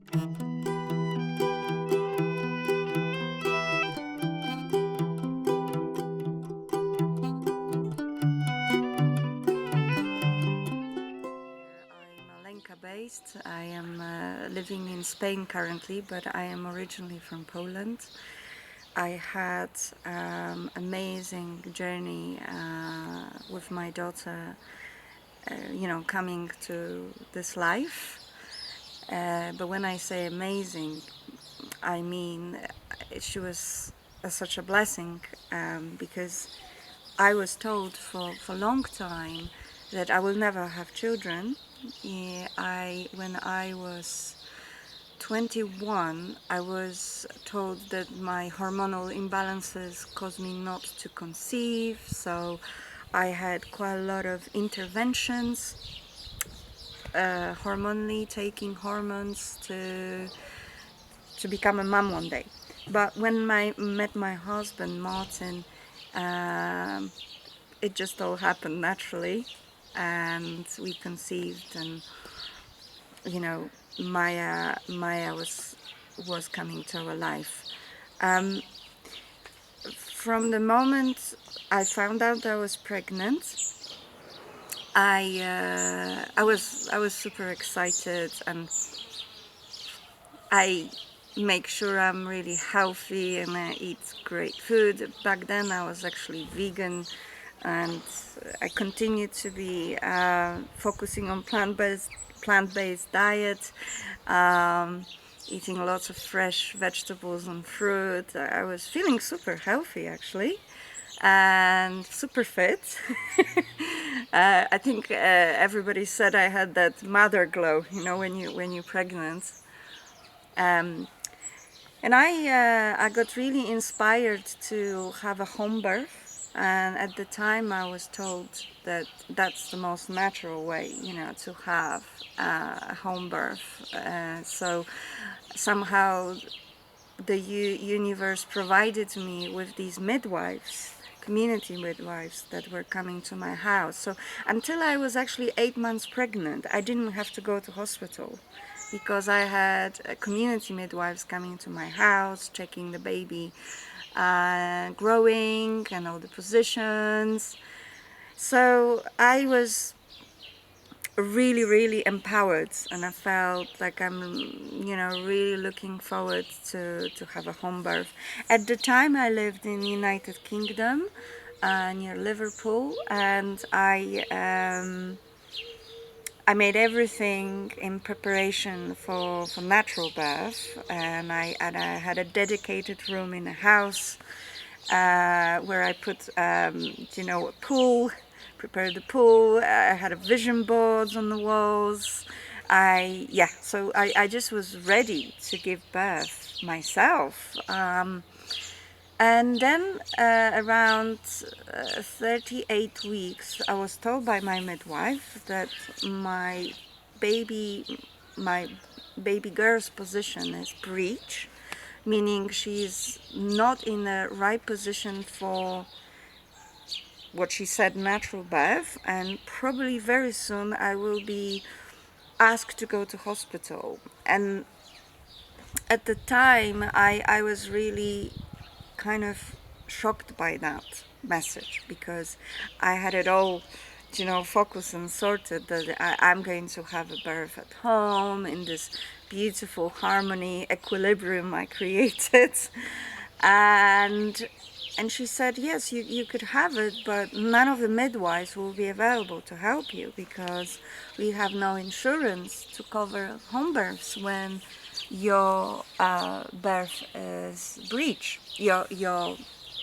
Olenka Byest. I am living in Spain currently, but I am originally from Poland. I had amazing journey with my daughter, coming to this life. But when I say amazing, I mean she was such a blessing, because I was told for a long time that I will never have children. When I was 21, I was told that my hormonal imbalances caused me not to conceive, so I had quite a lot of interventions, hormonally, taking hormones to become a mom one day. But when I met my husband, Martin, it just all happened naturally, and we conceived, and Maya was coming to our life. From the moment I found out I was pregnant, I was super excited, and I make sure I'm really healthy and I eat great food. Back then I was actually vegan, and I continued to be focusing on plant-based diet, eating lots of fresh vegetables and fruit. I was feeling super healthy actually, and super fit. I think everybody said I had that mother glow, when you're pregnant. And I got really inspired to have a home birth. And at the time I was told that that's the most natural way, to have a home birth. So somehow the universe provided me with these midwives, community midwives, that were coming to my house. So until I was actually 8 months pregnant, I didn't have to go to hospital, because I had community midwives coming to my house, checking the baby growing and all the positions. So I was really, really empowered, and I felt like I'm, really looking forward to have a home birth. At the time I lived in the United Kingdom, near Liverpool, and I made everything in preparation for natural birth, and I had a dedicated room in the house where I put, a pool, prepared the pool. I had a vision boards on the walls. So I just was ready to give birth myself. And then around 38 weeks, I was told by my midwife that my baby girl's position is breech, meaning she's not in the right position for what she said, natural birth, and probably very soon I will be asked to go to hospital. And at the time I was really kind of shocked by that message, because I had it all, focused and sorted that I'm going to have a birth at home in this beautiful harmony, equilibrium I created. And she said, yes, you could have it, but none of the midwives will be available to help you, because we have no insurance to cover home births when your birth is breech, your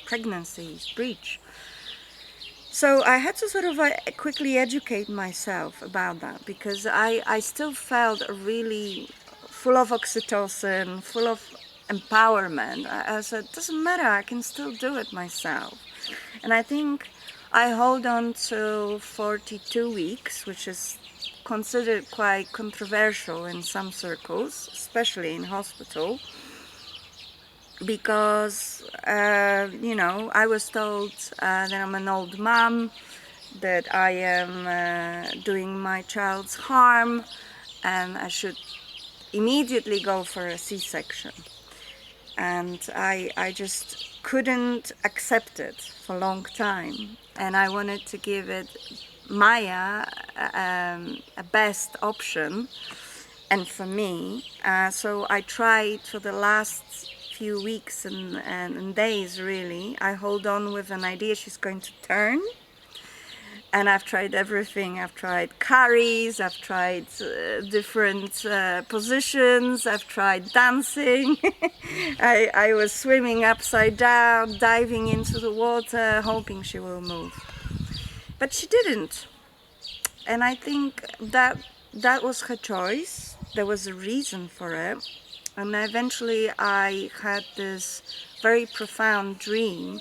pregnancy is breech. So I had to sort of quickly educate myself about that, because I still felt really full of oxytocin, full of empowerment. I said, doesn't matter, I can still do it myself. And I think I hold on to 42 weeks, which is considered quite controversial in some circles, especially in hospital, because I was told that I'm an old mom, that I am doing my child's harm, and I should immediately go for a C-section. And I just couldn't accept it for a long time. And I wanted to give it Maya a best option, and for me. So I tried for the last few weeks and days, really. I hold on with an idea she's going to turn. And I've tried everything. I've tried carries, I've tried different positions, I've tried dancing. I was swimming upside down, diving into the water, hoping she will move. But she didn't. And I think that was her choice. There was a reason for it. And eventually I had this very profound dream.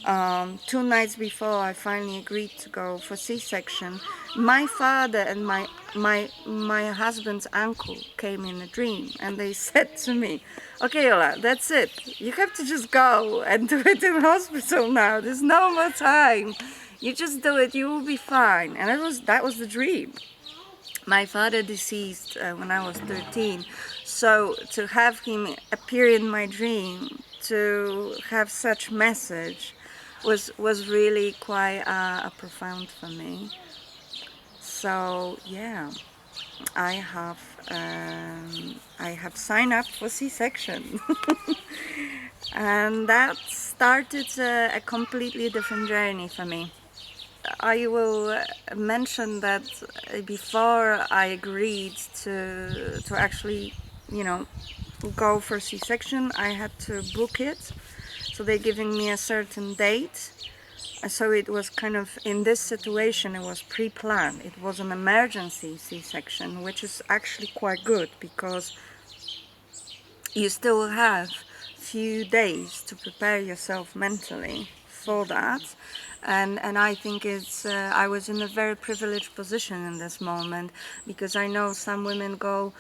2 nights before I finally agreed to go for C-section, my father and my husband's uncle came in a dream, and they said to me, "Okay, Ola, that's it. You have to just go and do it in hospital now. There's no more time. You just do it. You will be fine." And that was the dream. My father deceased when I was 13, so to have him appear in my dream, to have such message, was really quite a profound for me. So yeah, I have signed up for C-section. And that started a completely different journey for me. I will mention that before I agreed to actually, go for C-section, I had to book it. So they're giving me a certain date. So it was kind of, in this situation, it was pre-planned. It was an emergency C-section, which is actually quite good because you still have few days to prepare yourself mentally for that. And I think I was in a very privileged position in this moment, because I know some women go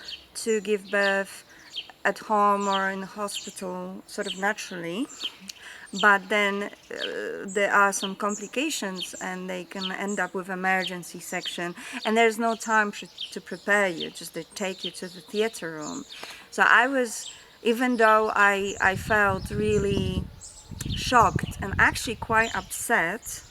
to give birth at home or in the hospital sort of naturally, but then there are some complications and they can end up with emergency section, and there's no time to prepare you, just they take you to the theater room. So I was, even though I felt really shocked and actually quite upset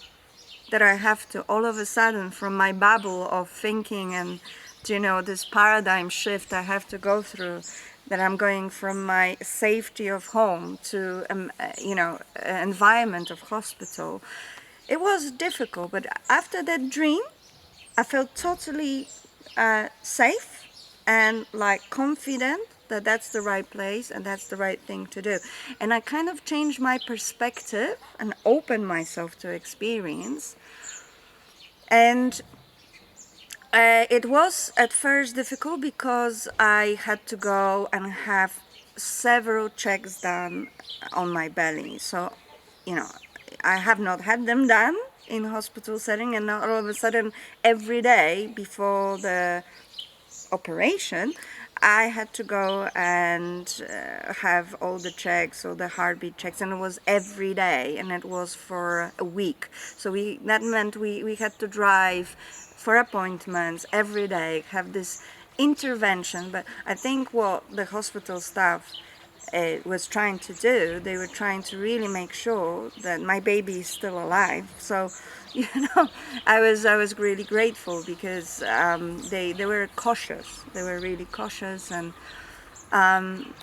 that I have to all of a sudden, from my bubble of thinking and this paradigm shift I have to go through, that I'm going from my safety of home to environment of hospital. It was difficult, but after that dream I felt totally safe and confident that that's the right place and that's the right thing to do. And I kind of changed my perspective and opened myself to experience. And it was at first difficult because I had to go and have several checks done on my belly. So, I have not had them done in hospital setting, and now all of a sudden every day before the operation I had to go and have all the checks, all the heartbeat checks, and it was every day, and it was for a week. So that meant we had to drive for appointments every day, have this intervention. But I think what the hospital staff was trying to do, they were trying to really make sure that my baby is still alive. So I was really grateful, because they were cautious. They were really cautious, and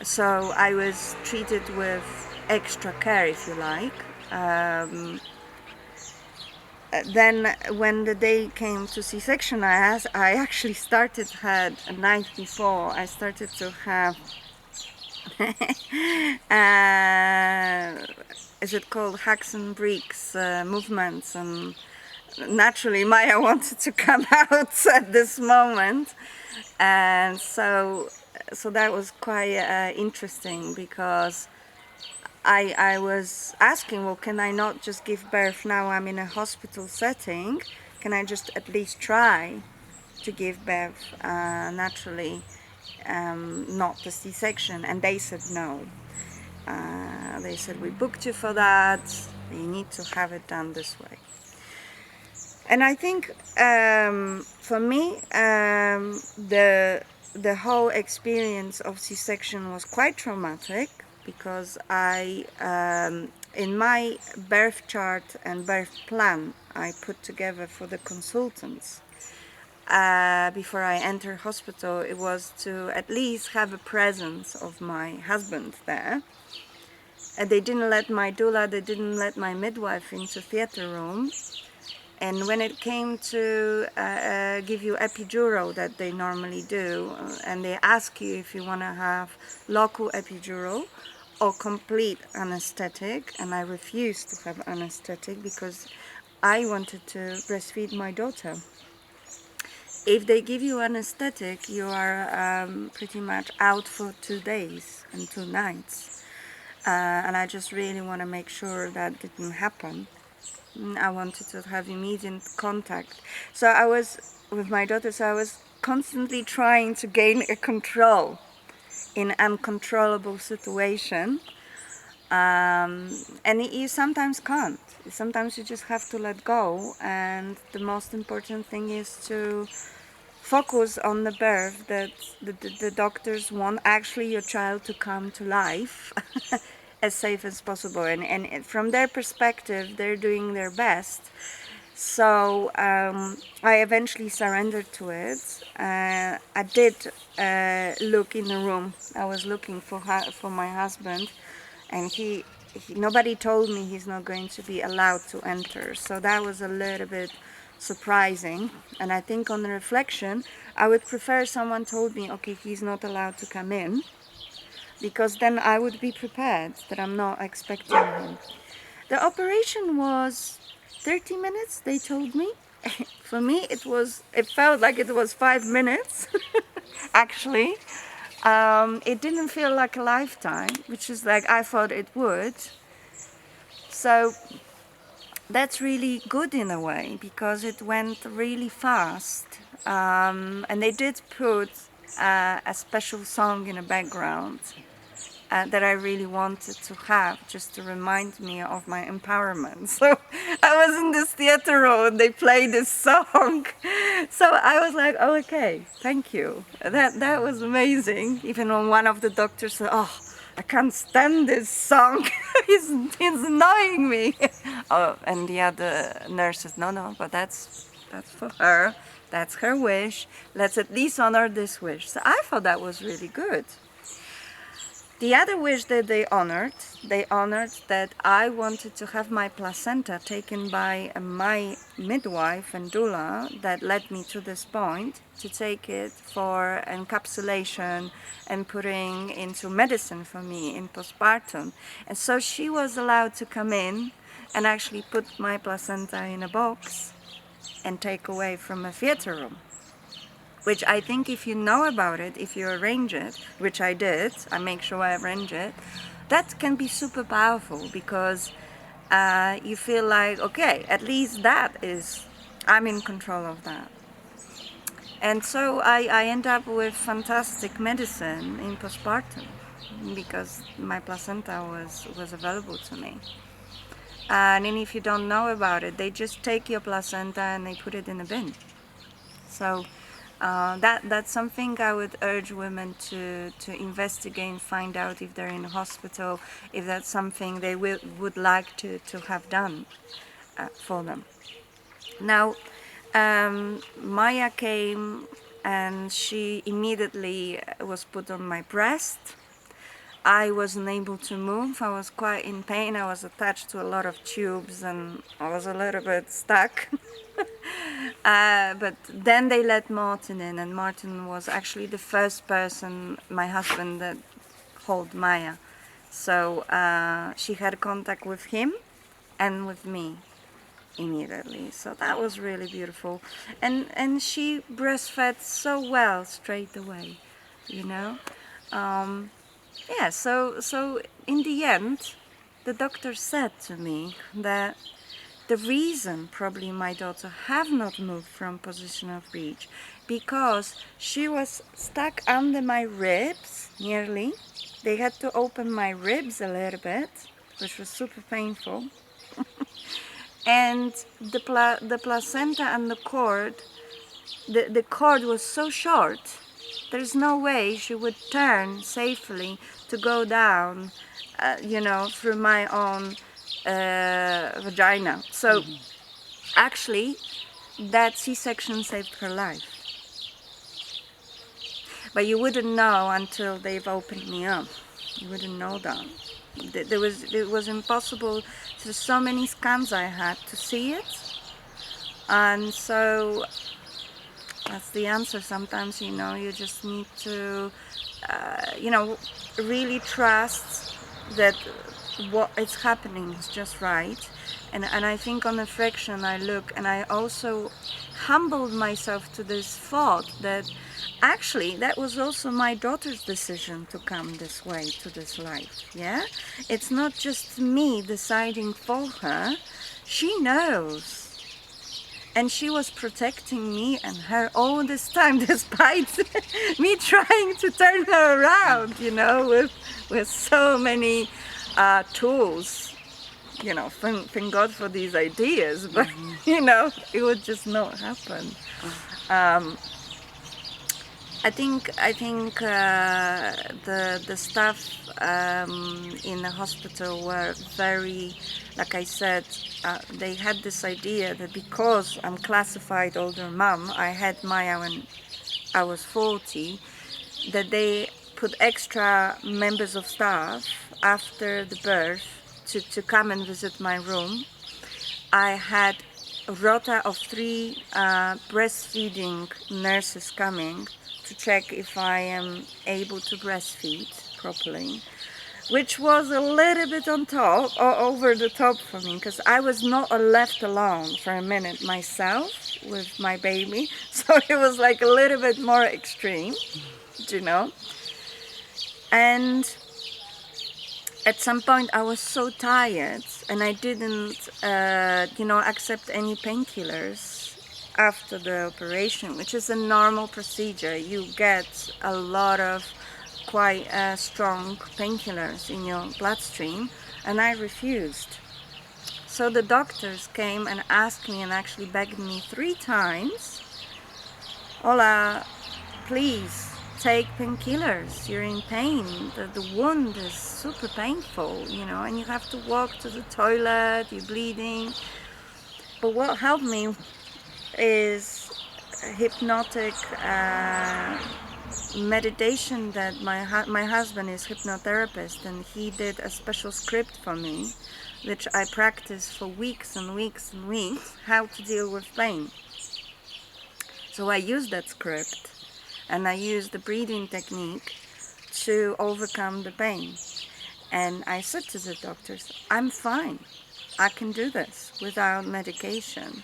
so I was treated with extra care, if you like. Then when the day came to C-section, I actually had a night before, I started to have is it called hacks and bricks movements, and naturally Maya wanted to come out at this moment, and so that was quite interesting, because I was asking, well, can I not just give birth now I'm in a hospital setting? Can I just at least try to give birth naturally, not the C-section? And they said no. They said, we booked you for that, you need to have it done this way. And I think for me, the the whole experience of C-section was quite traumatic because in my birth chart and birth plan I put together for the consultants before I entered hospital, it was to at least have a presence of my husband there. And they didn't let my doula, they didn't let my midwife into theater room. And when it came to give you epidural that they normally do, and they ask you if you want to have local epidural or complete anesthetic, and I refused to have anesthetic because I wanted to breastfeed my daughter. If they give you anesthetic, you are pretty much out for 2 days and 2 nights. And I just really want to make sure that didn't happen. I wanted to have immediate contact. So I was with my daughter, so I was constantly trying to gain a control in uncontrollable situation. And you sometimes can't. Sometimes you just have to let go. And the most important thing is to focus on the birth, that the doctors want actually your child to come to life as safe as possible, and from their perspective they're doing their best. So I eventually surrendered to it. I did look in the room. I was looking for my husband, and nobody told me he's not going to be allowed to enter, so that was a little bit surprising. And I think on reflection I would prefer someone told me, okay, he's not allowed to come in, because then I would be prepared that I'm not expecting him. The operation was 30 minutes, they told me. For me it felt like it was 5 minutes. Actually it didn't feel like a lifetime, which is like I thought it would. So that's really good in a way, because it went really fast. And they did put a special song in the background that I really wanted to have, just to remind me of my empowerment. So I was in this theater room and they played this song. So I was like, oh, okay, thank you. That was amazing. Even when one of the doctors said, oh, I can't stand this song. It's annoying me. Oh, and the other nurse says, no, but that's for her. That's her wish. Let's at least honor this wish. So I thought that was really good. The other wish that they honored that I wanted to have my placenta taken by my midwife and doula that led me to this point, to take it for encapsulation and putting into medicine for me in postpartum. And so she was allowed to come in and actually put my placenta in a box and take away from a theater room. Which I think if you know about it, if you arrange it, which I did, I make sure I arrange it, that can be super powerful, because you feel like, okay, at least I'm in control of that. And so I end up with fantastic medicine in postpartum, because my placenta was available to me. And then if you don't know about it, they just take your placenta and they put it in a bin. So that's something I would urge women to investigate and find out if they're in a hospital, if that's something they would like to have done for them. Now, Maya came and she immediately was put on my breast. I wasn't able to move. I was quite in pain. I was attached to a lot of tubes and I was a little bit stuck. But then they let Martin in, and Martin was actually the first person, my husband, that held Maya. So she had contact with him and with me immediately. So that was really beautiful. And she breastfed so well straight away, you know. Yeah, so in the end, the doctor said to me that the reason probably my daughter have not moved from position of breech, because she was stuck under my ribs nearly. They had to open my ribs a little bit, which was super painful. And the placenta and the cord, the cord was so short there's no way she would turn safely to go down, you know, through my own vagina. So actually, that C-section saved her life. But you wouldn't know until they've opened me up. You wouldn't know that. It was impossible through so many scans I had to see it. And so that's the answer. Sometimes, you know, you just need to, you know, really trust that what is happening is just right. And I think on the fraction I look, and I also humbled myself to this thought that actually that was also my daughter's decision to come this way to this life. Yeah, it's not just me deciding for her. She knows. And she was protecting me and her all this time, despite me trying to turn her around, you know, with so many tools. You know, thank God for these ideas, but you know, it would just not happen. I think the staff in the hospital were very, like I said, they had this idea that because I'm classified older mom, I had Maya when I was 40, that they put extra members of staff after the birth to come and visit my room. I had a rota of 3 breastfeeding nurses coming to check if I am able to breastfeed properly, which was a little bit on top or over the top for me, because I was not left alone for a minute myself with my baby, so it was like a little bit more extreme, you know. And at some point I was so tired and I didn't, you know, accept any painkillers after the operation, which is a normal procedure. You get a lot of quite strong painkillers in your bloodstream, and I refused. So the doctors came and asked me and actually begged me 3 times, Ola, please take painkillers, you're in pain, the wound is super painful, you know, and you have to walk to the toilet, you're bleeding. But what helped me is hypnotic meditation. That my husband is hypnotherapist, and he did a special script for me, which I practiced for weeks and weeks and weeks, how to deal with pain. So I used that script, and I used the breathing technique to overcome the pain. And I said to the doctors, I'm fine, I can do this without medication.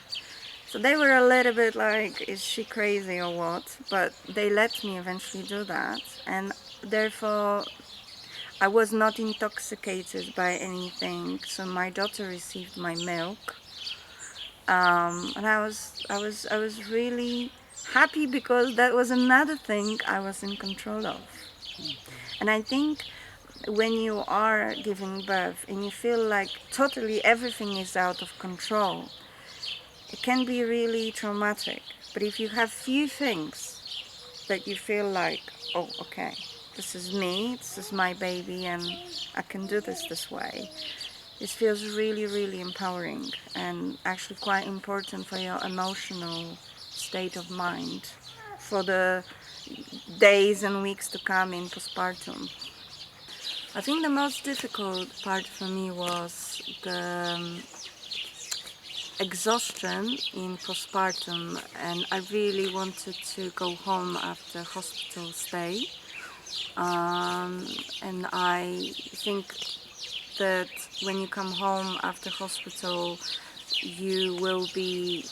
So they were a little bit like, is she crazy or what? But they let me eventually do that, and therefore I was not intoxicated by anything. So my daughter received my milk, and I was really happy, because that was another thing I was in control of. And I think when you are giving birth and you feel like totally everything is out of control, it can be really traumatic. But if you have few things that you feel like, oh, okay, this is me, this is my baby, and I can do this way, it feels really, really empowering, and actually quite important for your emotional state of mind for the days and weeks to come in postpartum. I think the most difficult part for me was the exhaustion in postpartum, and I really wanted to go home after hospital stay, and I think that when you come home after hospital you will be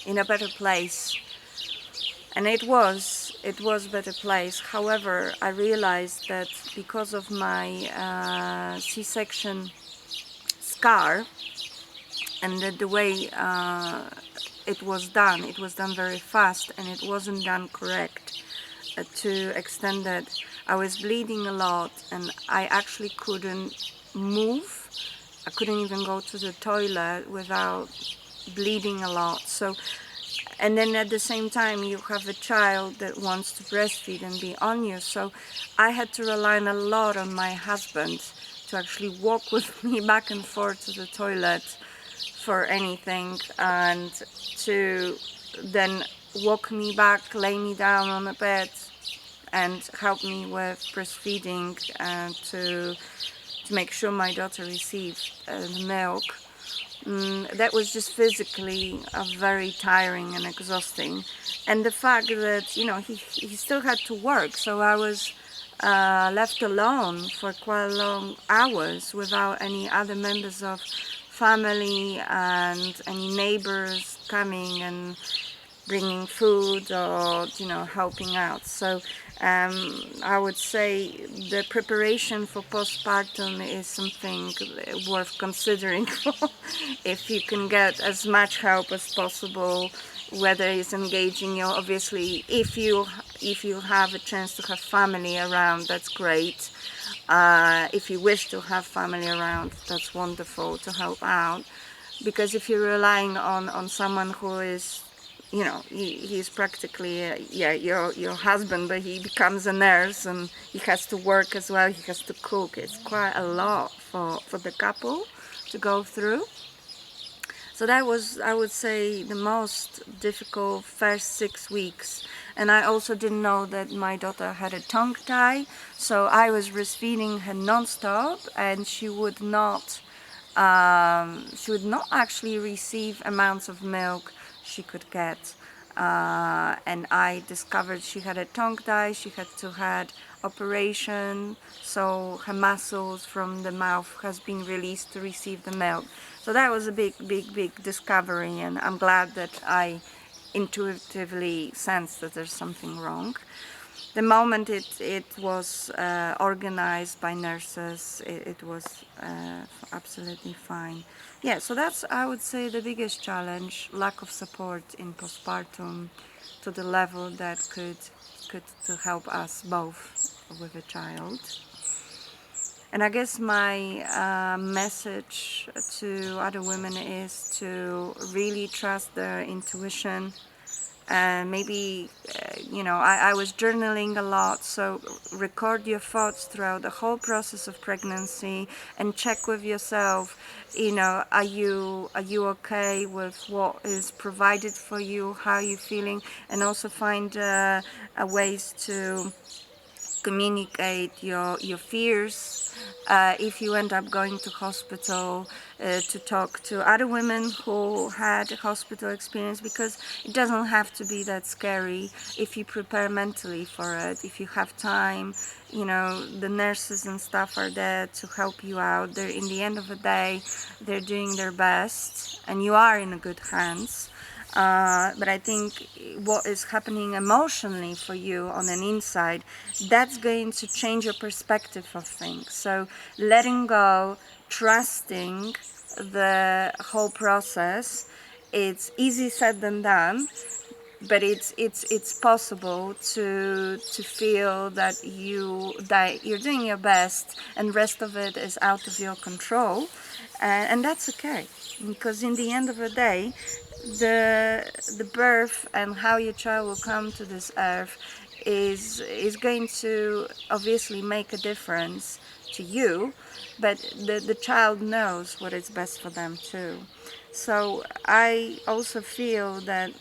in a better place, and it was better place. However, I realized that because of my C-section scar, and that the way it was done very fast, and it wasn't done correct, to extend that I was bleeding a lot, and I actually couldn't move. I couldn't even go to the toilet without bleeding a lot. So And then at the same time, you have a child that wants to breastfeed and be on you. So I had to rely a lot on my husband to actually walk with me back and forth to the toilet for anything, and to then walk me back, lay me down on a bed, and help me with breastfeeding, and to make sure my daughter received the milk. That was just physically very tiring and exhausting. And the fact that, you know, he still had to work, so I was left alone for quite long hours without any other members of family and any neighbors coming and bringing food or, you know, helping out. So I would say the preparation for postpartum is something worth considering for if you can get as much help as possible, whether it's engaging you. Obviously, if you have a chance to have family around, that's great. If you wish to have family around, that's wonderful to help out. Because if you're relying on someone who is, you know, he's practically your husband, but he becomes a nurse and he has to work as well, he has to cook. It's quite a lot for the couple to go through. So that was, I would say, the most difficult first 6 weeks. And I also didn't know that my daughter had a tongue tie, so I was breastfeeding her non-stop, and she would not actually receive amounts of milk she could get. And I discovered she had a tongue tie. She had to had operation, so her muscles from the mouth has been released to receive the milk. So that was a big discovery, and I'm glad that I intuitively sensed that there's something wrong. The moment it was organized by nurses, it was absolutely fine. Yeah, so that's, I would say, the biggest challenge: lack of support in postpartum to the level that could to help us both with a child. And I guess my message to other women is to really trust their intuition. And maybe, you know, I was journaling a lot, so record your thoughts throughout the whole process of pregnancy and check with yourself, you know, are you okay with what is provided for you, how are you feeling, and also find ways to communicate your fears. If you end up going to hospital, to talk to other women who had a hospital experience, because it doesn't have to be that scary if you prepare mentally for it. If you have time, you know, the nurses and stuff are there to help you out. They're, in the end of the day, they're doing their best, and you are in good hands. But I think what is happening emotionally for you on an inside, that's going to change your perspective of things. So letting go, trusting the whole process, it's easy said than done, but it's possible to feel that you're doing your best and the rest of it is out of your control, and that's okay, because in the end of the day, the birth and how your child will come to this earth is going to obviously make a difference to you, but the child knows what is best for them too. So I also feel that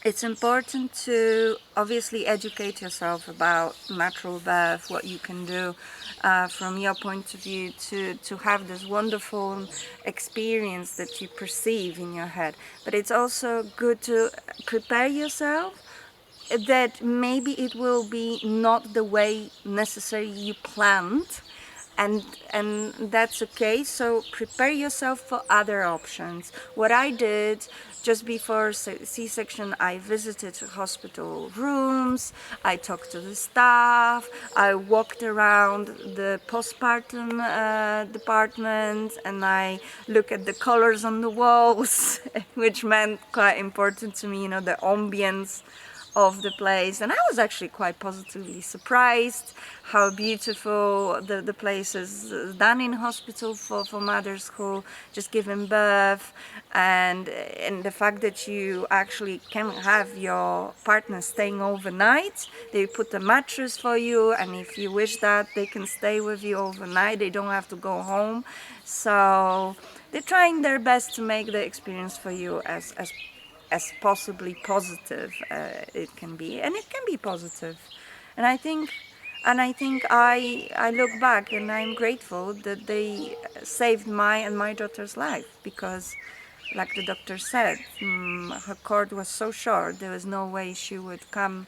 it's important to obviously educate yourself about natural birth, what you can do from your point of view to have this wonderful experience that you perceive in your head. But it's also good to prepare yourself that maybe it will be not the way necessarily you planned, and that's okay. So prepare yourself for other options. What I did just before C-section, I visited hospital rooms, I talked to the staff, I walked around the postpartum department, and I looked at the colors on the walls, which meant quite important to me, you know, the ambience of the place, and I was actually quite positively surprised how beautiful the place is done in hospital for mothers who just given birth, and the fact that you actually can have your partner staying overnight. They put a mattress for you, and if you wish that, they can stay with you overnight. They don't have to go home. So they're trying their best to make the experience for you as possibly positive it can be, and it can be positive. And I think I look back and I'm grateful that they saved my and my daughter's life, because like the doctor said, her cord was so short, there was no way she would come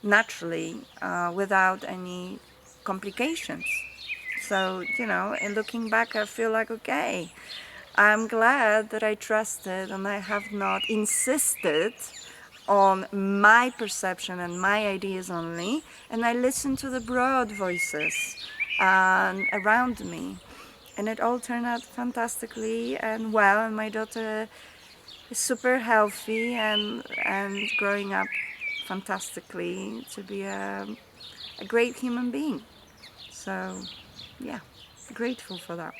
naturally without any complications. So, you know, and looking back, I feel like, okay, I'm glad that I trusted and I have not insisted on my perception and my ideas only, and I listened to the broad voices around me, and it all turned out fantastically and well, and my daughter is super healthy and growing up fantastically to be a great human being. So yeah, grateful for that.